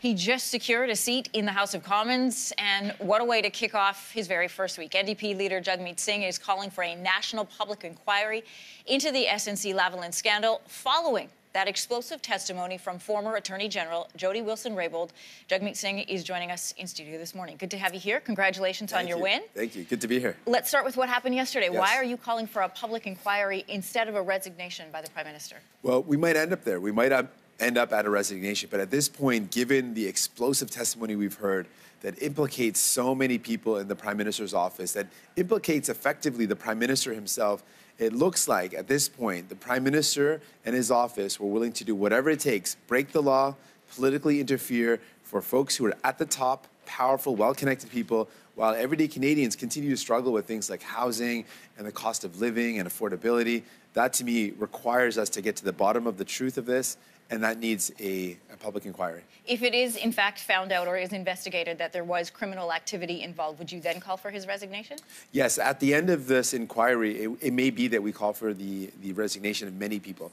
He just secured a seat in the House of Commons, and what a way to kick off his very first week. NDP leader Jagmeet Singh is calling for a national public inquiry into the SNC-Lavalin scandal following that explosive testimony from former Attorney General Jody Wilson-Raybould. Jagmeet Singh is joining us in studio this morning. Good to have you here. Congratulations on your win. Thank you. Good to be here. Let's start with what happened yesterday. Yes. Why are you calling for a public inquiry instead of a resignation by the Prime Minister? Well, we might end up there. We might end up at a resignation. But at this point, given the explosive testimony we've heard that implicates so many people in the Prime Minister's office, that implicates effectively the Prime Minister himself, it looks like at this point, the Prime Minister and his office were willing to do whatever it takes, break the law, politically interfere for folks who are at the top, powerful, well-connected people, while everyday Canadians continue to struggle with things like housing and the cost of living and affordability. That, to me, requires us to get to the bottom of the truth of this, and that needs a public inquiry. If it is, in fact, found out or is investigated that there was criminal activity involved, would you then call for his resignation? Yes, at the end of this inquiry, it may be that we call for the resignation of many people.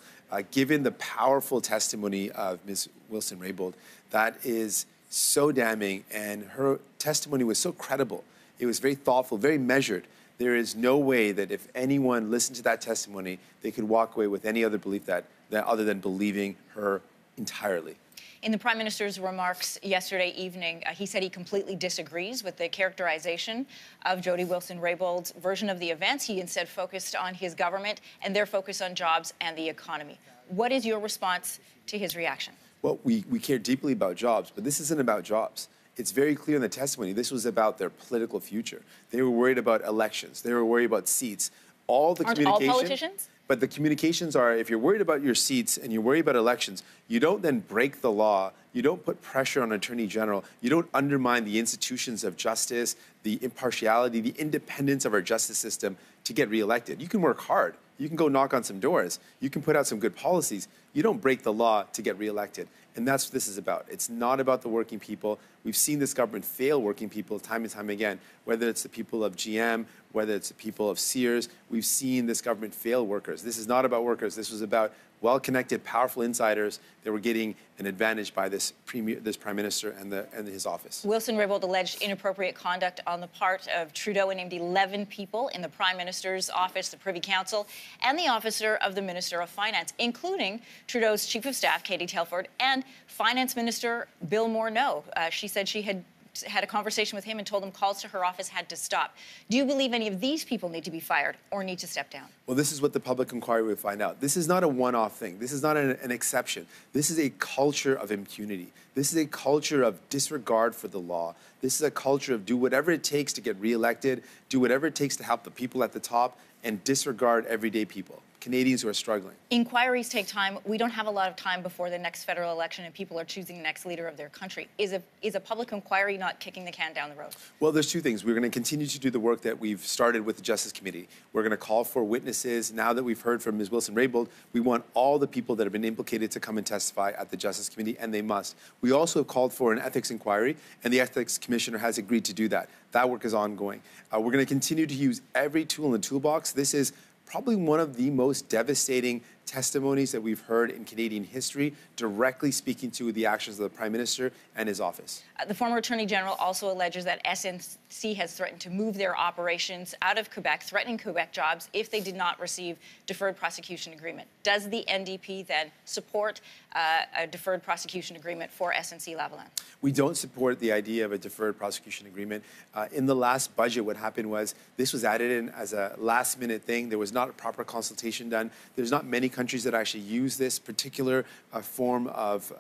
Given the powerful testimony of Ms. Wilson-Raybould, that is so damning, and her testimony was so credible. It was very thoughtful, very measured. There is no way that if anyone listened to that testimony, they could walk away with any other belief that other than believing her entirely. In the Prime Minister's remarks yesterday evening, he said he completely disagrees with the characterization of Jody Wilson-Raybould's version of the events. He instead focused on his government and their focus on jobs and the economy. What is your response to his reaction? Well, we care deeply about jobs, but this isn't about jobs. It's very clear in the testimony, this was about their political future. They were worried about elections. They were worried about seats. Aren't all politicians? But the communications are, if you're worried about your seats and you're worried about elections, you don't then break the law, you don't put pressure on an Attorney General, you don't undermine the institutions of justice, the impartiality, the independence of our justice system to get reelected. You can work hard. You can go knock on some doors. You can put out some good policies. You don't break the law to get reelected. And that's what this is about. It's not about the working people. We've seen this government fail working people time and time again, whether it's the people of GM, whether it's the people of Sears. We've seen this government fail workers. This is not about workers. This was about well-connected, powerful insiders that were getting an advantage by this Prime Minister and his office. Wilson-Raybould alleged inappropriate conduct on the part of Trudeau and named 11 people in the Prime Minister's office, the Privy Council, and the officer of the Minister of Finance, including Trudeau's Chief of Staff, Katie Telford, and Finance Minister Bill Morneau. She said she had a conversation with him and told him calls to her office had to stop. Do you believe any of these people need to be fired or need to step down? Well, this is what the public inquiry will find out. This is not a one-off thing. This is not an exception. This is a culture of impunity. This is a culture of disregard for the law. This is a culture of do whatever it takes to get reelected, do whatever it takes to help the people at the top, and disregard everyday people, Canadians who are struggling. Inquiries take time. We don't have a lot of time before the next federal election and people are choosing the next leader of their country. Is a public inquiry not kicking the can down the road? Well, there's two things. We're going to continue to do the work that we've started with the Justice Committee. We're going to call for witnesses. Now that we've heard from Ms. Wilson-Raybould, we want all the people that have been implicated to come and testify at the Justice Committee, and they must. We also have called for an ethics inquiry, and the Ethics Commissioner has agreed to do that. That work is ongoing. We're going to continue to use every tool in the toolbox. This is probably one of the most devastating testimonies that we've heard in Canadian history, directly speaking to the actions of the Prime Minister and his office. The former Attorney General also alleges that SNC has threatened to move their operations out of Quebec, threatening Quebec jobs if they did not receive deferred prosecution agreement. Does the NDP then support a deferred prosecution agreement for SNC-Lavalin? We don't support the idea of a deferred prosecution agreement. In the last budget, what happened was this was added in as a last-minute thing. There was not a proper consultation done. There's not many countries that actually use this particular form of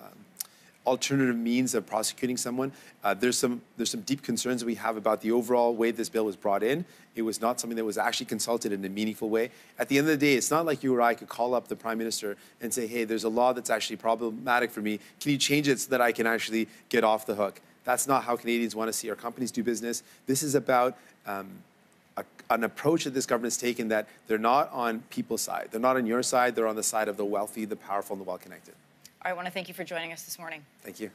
alternative means of prosecuting someone. There's some deep concerns that we have about the overall way this bill was brought in. It was not something that was actually consulted in a meaningful way. At the end of the day, it's not like you or I could call up the Prime Minister and say, hey, there's a law that's actually problematic for me. Can you change it so that I can actually get off the hook? That's not how Canadians want to see our companies do business. This is about an approach that this government has taken that they're not on people's side. They're not on your side. They're on the side of the wealthy, the powerful, and the well-connected. I want to thank you for joining us this morning. Thank you.